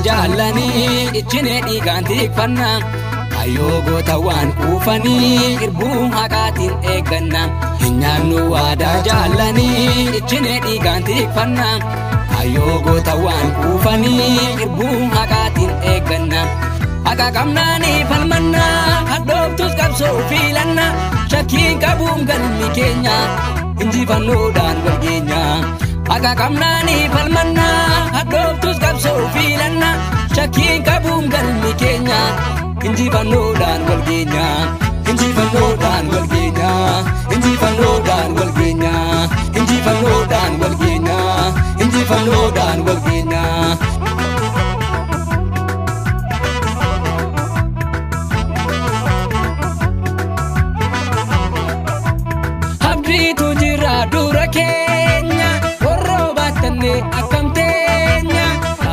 jaalani ichine dhiigaanti fanna ayoogo tawaan kuufani irbuu haqaatiin eegganna hinyaannu waadaa jaalani ichine dhiigaanti fanna ayoogo tawaan kuufani irbuu haqaatiin eegganna haqa qabnaani falmanna hadhooftus qabsoo fiilanna shakkiin qabuun galmi keenya injifannoodhaan walgeenya haqa qabnaani falmanna hadhooftus qabsoo fiilanna shakkiin qabuun galmi keenya injifannoodhaan walgeenya injifannoodhaan walgeenya injifannoodhaan walgeenya injifannoodhaan walgeenya injifannoodhaan walgeenya abdiitu jira dura keenya warroo baatanne akkamteenya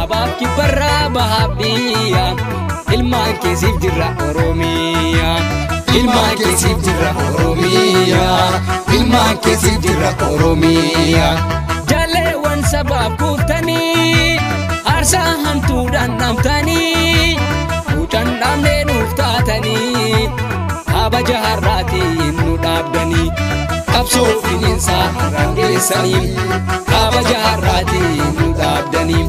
abaaf kibbarraa bahabiyya ilmaan keessiif jirra Oromiyaa ilmaan keessiif jirra Oromiyaa ilmaan keessiif jirra Oromiyaa jaalleewwan sabaaf kuuftanii aarsaa hamtuudhaan dhamtanii mucaan dhaabnee nuuf taatanii kabaja har'aatiin nu dhaabdanii qabsoo finiinsaa rangeessanii kabaja har'aatiin nu dhaabdanii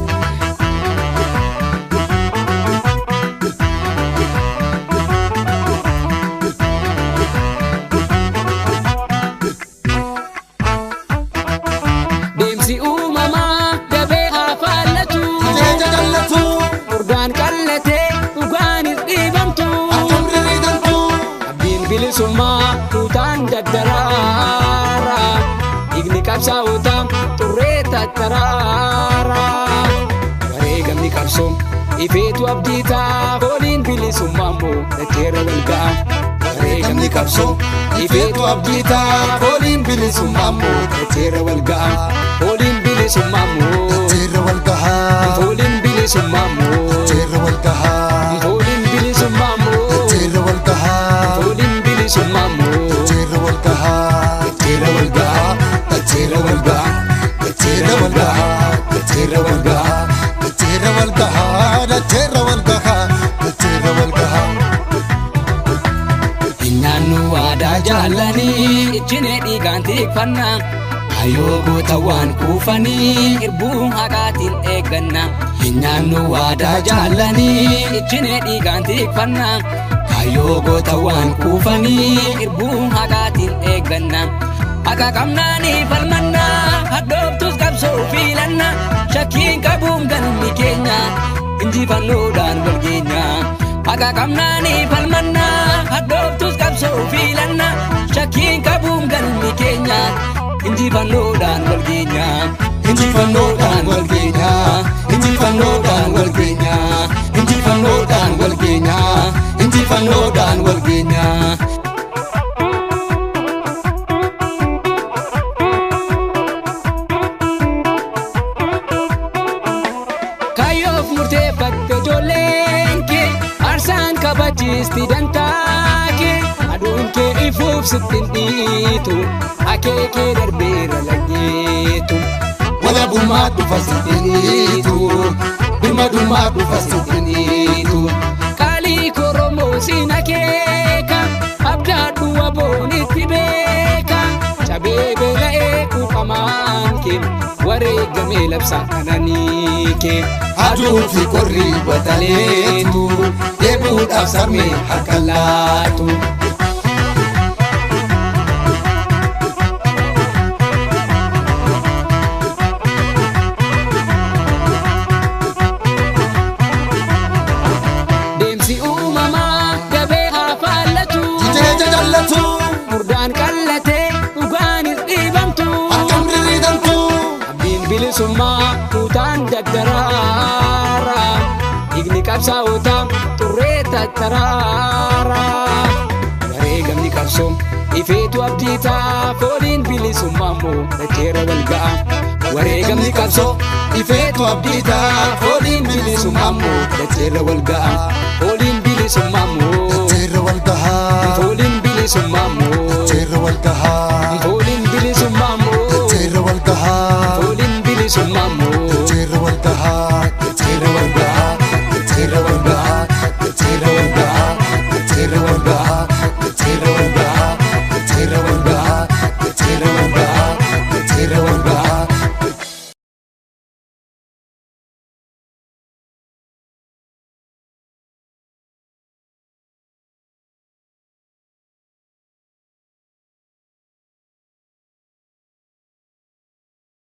bilisummaa tuutaan daddaraara igni qabsaa'otaa turree tattaraara wareegamni qabsoom ifeetu abdiitaa fooliin bilisummaa moo dacheera walga'a wareegamni qabsoom ifeetu abdiitaa fooliin bilisummaa moo dacheera walga'a fooliin bilisummaa moo dacheera walga'a fooliin bilisummaa moo dacheera walga'a fooliin bilisummaa moo dacheera walga'a sumamo tera walgaha tera walgaha tera walgaha tera walgaha tera walgaha tera walgaha tera walgaha tera walgaha innaannu waadaa jaalani ichine dhiigaanti fanna ayoogo tawaan kuufanii irbuu haqaatiin eegganna innaannu waadaa jaalani ichine dhiigaanti fanna ayoogo tawaan kuufanii irbuu haqaatiin eegganna haqa qabnaani falmanna hadhooftus qabsoo fiilanna shakkiin qabuun galmi keenya injifannoodhaan walgeenya haqa qabnaani falmanna hadhooftus qabsoo fiilanna shakkiin qabuun galmi keenya injifannoodhaan walgeenya injifannoodhaan walgeenya injifannoodhaan walgeenya injifannoodhaan walgeenya injifannoodhaan walgeenya kayyoof murteeffatte ijoolleen kee aarsaan kabachiisti dantaa kee aduun kee ifuuf sittin dhiitu akeekee darbeera laggeetu walabummaa dhufa sittin dhiitu birmadummaa dhufa sittin dhiitu qaalii koromoo siin akeeka abdaadhu waboonitti beeka cabee beela'ee quuqamaan kee wareegamee labsaa kananii kee aduu fi qorri wataleetu deebi'uudhaaf sarmee harka laatu murdaan qallatee dhugaanis dhiibamtu akkam diriiramtu abdiin bilisummaa tuutaan daddaraara igni qabsaa'otaa turree tattaraara. Wareegamni qabsoo ifeetu abdii ta'a fooliin bilisummaa immoo dacheerra wal ga'a. Wareegamni qabsoo ifeetu abdii ta'a fooliin bilisummaa immoo dacheerra wal ga'a. Fooliin bilisummaa immoo dacheerra wal ga'a. Fooliin bilisummaa